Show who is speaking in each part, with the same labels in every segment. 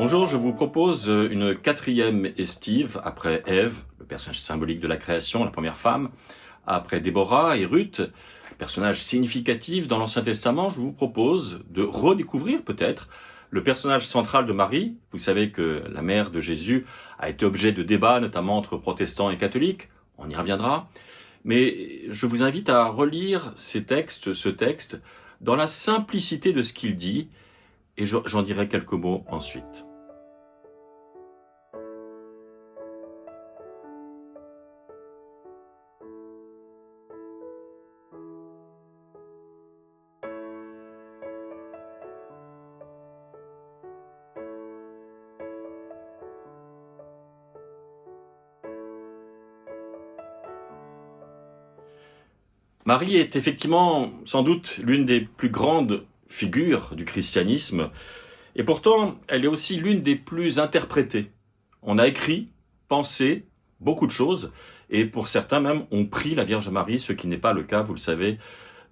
Speaker 1: Bonjour, je vous propose une quatrième estive après Ève, le personnage symbolique de la création, la première femme, après Déborah et Ruth, personnage significatif dans l'Ancien Testament. Je vous propose de redécouvrir peut-être le personnage central de Marie. Vous savez que la mère de Jésus a été objet de débats, notamment entre protestants et catholiques. On y reviendra. Mais je vous invite à relire ce texte, dans la simplicité de ce qu'il dit, et j'en dirai quelques mots ensuite. Marie est effectivement sans doute l'une des plus grandes figures du christianisme, et pourtant elle est aussi l'une des plus interprétées. On a écrit, pensé beaucoup de choses, et pour certains même ont pris la Vierge Marie, ce qui n'est pas le cas, vous le savez,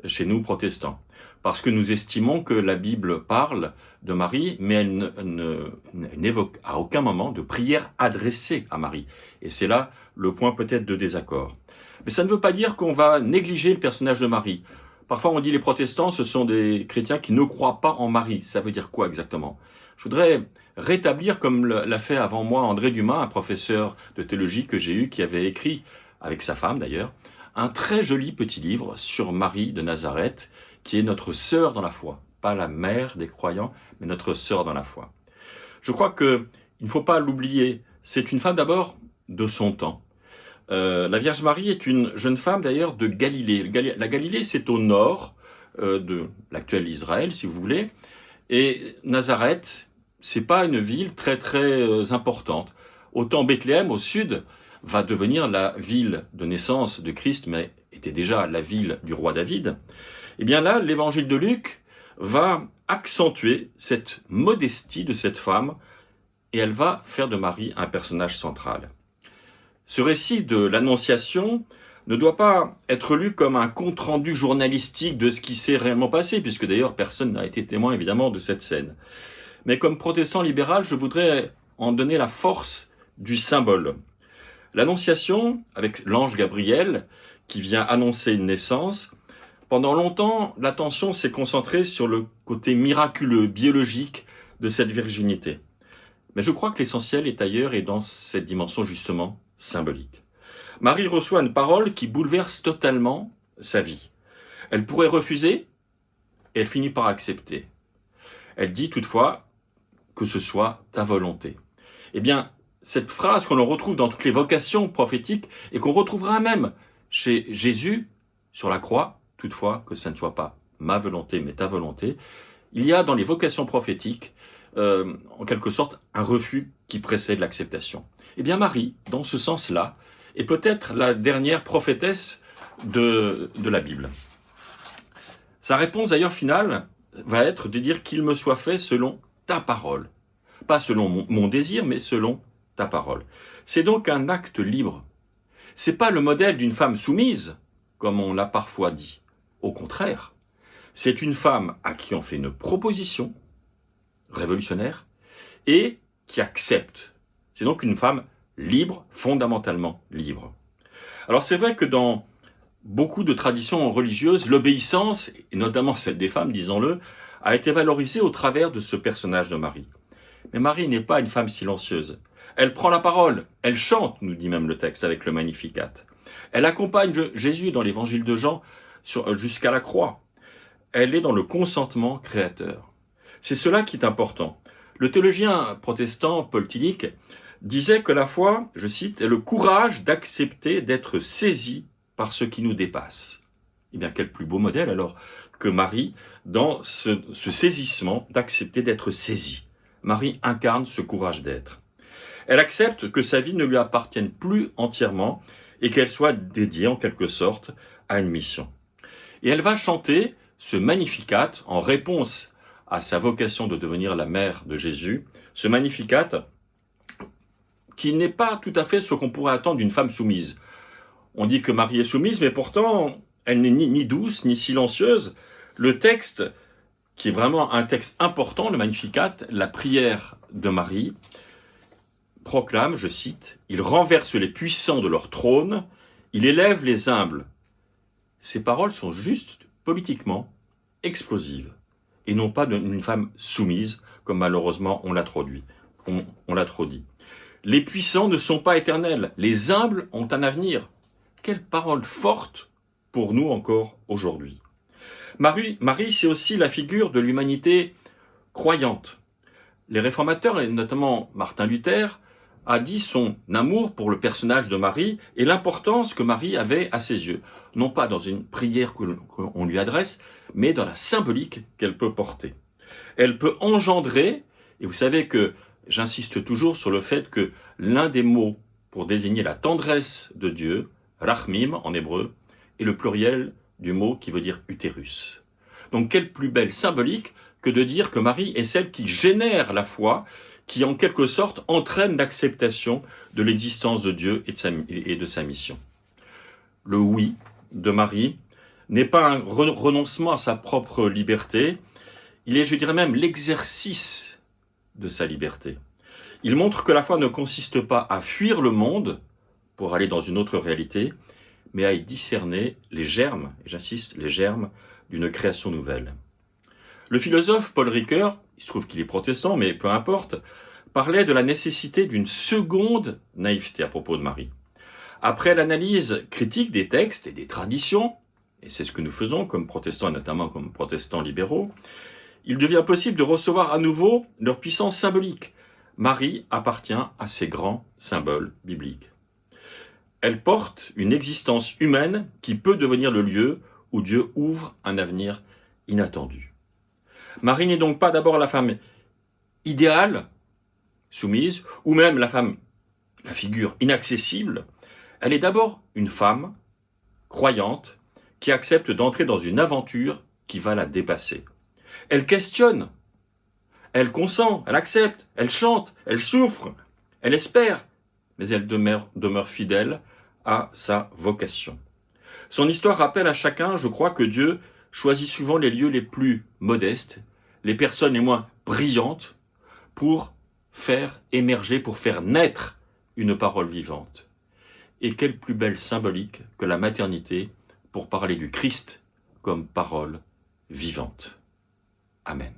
Speaker 1: chez nous protestants. Parce que nous estimons que la Bible parle de Marie, mais elle n'évoque à aucun moment de prière adressée à Marie. Et c'est là le point peut-être de désaccord. Mais ça ne veut pas dire qu'on va négliger le personnage de Marie. Parfois on dit les protestants, ce sont des chrétiens qui ne croient pas en Marie. Ça veut dire quoi exactement? Je voudrais rétablir, comme l'a fait avant moi André Dumas, un professeur de théologie que j'ai eu, qui avait écrit, avec sa femme d'ailleurs, un très joli petit livre sur Marie de Nazareth, qui est notre sœur dans la foi. Pas la mère des croyants, mais notre sœur dans la foi. Je crois qu'il ne faut pas l'oublier. C'est une femme d'abord de son temps. La Vierge Marie est une jeune femme d'ailleurs de Galilée. La Galilée, c'est au nord de l'actuel Israël, si vous voulez. Et Nazareth, c'est pas une ville très importante. Autant Bethléem, au sud, va devenir la ville de naissance de Christ, mais était déjà la ville du roi David. Et bien là, l'évangile de Luc va accentuer cette modestie de cette femme, et elle va faire de Marie un personnage central. Ce récit de l'Annonciation ne doit pas être lu comme un compte-rendu journalistique de ce qui s'est réellement passé, puisque d'ailleurs personne n'a été témoin évidemment de cette scène. Mais comme protestant libéral, je voudrais en donner la force du symbole. L'Annonciation, avec l'ange Gabriel, qui vient annoncer une naissance, pendant longtemps, l'attention s'est concentrée sur le côté miraculeux, biologique de cette virginité. Mais je crois que l'essentiel est ailleurs et dans cette dimension justement symbolique. Marie reçoit une parole qui bouleverse totalement sa vie. Elle pourrait refuser et elle finit par accepter. Elle dit toutefois que ce soit ta volonté. Eh bien, cette phrase qu'on retrouve dans toutes les vocations prophétiques et qu'on retrouvera même chez Jésus sur la croix, toutefois que ça ne soit pas ma volonté mais ta volonté, il y a dans les vocations prophétiques en quelque sorte un refus qui précède l'acceptation. Eh bien Marie, dans ce sens-là, est peut-être la dernière prophétesse de la Bible. Sa réponse d'ailleurs finale va être de dire qu'il me soit fait selon ta parole. Pas selon mon désir, mais selon ta parole. C'est donc un acte libre. C'est pas le modèle d'une femme soumise, comme on l'a parfois dit. Au contraire, c'est une femme à qui on fait une proposition révolutionnaire et qui accepte. C'est donc une femme libre, fondamentalement libre. Alors c'est vrai que dans beaucoup de traditions religieuses, l'obéissance, et notamment celle des femmes, disons-le, a été valorisée au travers de ce personnage de Marie. Mais Marie n'est pas une femme silencieuse. Elle prend la parole, elle chante, nous dit même le texte avec le Magnificat. Elle accompagne Jésus dans l'évangile de Jean jusqu'à la croix. Elle est dans le consentement créateur. C'est cela qui est important. Le théologien protestant Paul Tillich disait que la foi, je cite, est le courage d'accepter d'être saisi par ce qui nous dépasse. Eh bien, quel plus beau modèle alors que Marie dans ce saisissement d'accepter d'être saisie. Marie incarne ce courage d'être. Elle accepte que sa vie ne lui appartienne plus entièrement et qu'elle soit dédiée en quelque sorte à une mission. Et elle va chanter ce Magnificat en réponse à sa vocation de devenir la mère de Jésus, ce Magnificat qui n'est pas tout à fait ce qu'on pourrait attendre d'une femme soumise. On dit que Marie est soumise, mais pourtant, elle n'est ni douce, ni silencieuse. Le texte qui est vraiment un texte important, le Magnificat, la prière de Marie, proclame, je cite, « Il renverse les puissants de leur trône, il élève les humbles. » Ces paroles sont juste politiquement explosives, et non pas d'une femme soumise, comme malheureusement on l'a trop dit. On l'a trop dit. Les puissants ne sont pas éternels, les humbles ont un avenir. Quelle parole forte pour nous encore aujourd'hui. Marie, c'est aussi la figure de l'humanité croyante. Les réformateurs, et notamment Martin Luther, a dit son amour pour le personnage de Marie et l'importance que Marie avait à ses yeux, non pas dans une prière qu'on lui adresse, mais dans la symbolique qu'elle peut porter. Elle peut engendrer, et vous savez que j'insiste toujours sur le fait que l'un des mots pour désigner la tendresse de Dieu, rachmim en hébreu, est le pluriel du mot qui veut dire utérus. Donc quelle plus belle symbolique que de dire que Marie est celle qui génère la foi, qui en quelque sorte entraîne l'acceptation de l'existence de Dieu et de sa mission. Le oui de Marie n'est pas un renoncement à sa propre liberté, il est, je dirais même, l'exercice de sa liberté. Il montre que la foi ne consiste pas à fuir le monde pour aller dans une autre réalité, mais à y discerner les germes, et j'insiste, les germes d'une création nouvelle. Le philosophe Paul Ricoeur, il se trouve qu'il est protestant, mais peu importe, parlait de la nécessité d'une seconde naïveté à propos de Marie. Après l'analyse critique des textes et des traditions, et c'est ce que nous faisons comme protestants, et notamment comme protestants libéraux, il devient possible de recevoir à nouveau leur puissance symbolique. Marie appartient à ces grands symboles bibliques. Elle porte une existence humaine qui peut devenir le lieu où Dieu ouvre un avenir inattendu. Marie n'est donc pas d'abord la femme idéale, soumise, ou même la figure inaccessible. Elle est d'abord une femme croyante qui accepte d'entrer dans une aventure qui va la dépasser. Elle questionne, elle consent, elle accepte, elle chante, elle souffre, elle espère, mais elle demeure fidèle à sa vocation. Son histoire rappelle à chacun, je crois, que Dieu choisit souvent les lieux les plus modestes, les personnes les moins brillantes, pour faire émerger, pour faire naître une parole vivante. Et quelle plus belle symbolique que la maternité pour parler du Christ comme parole vivante. Amen.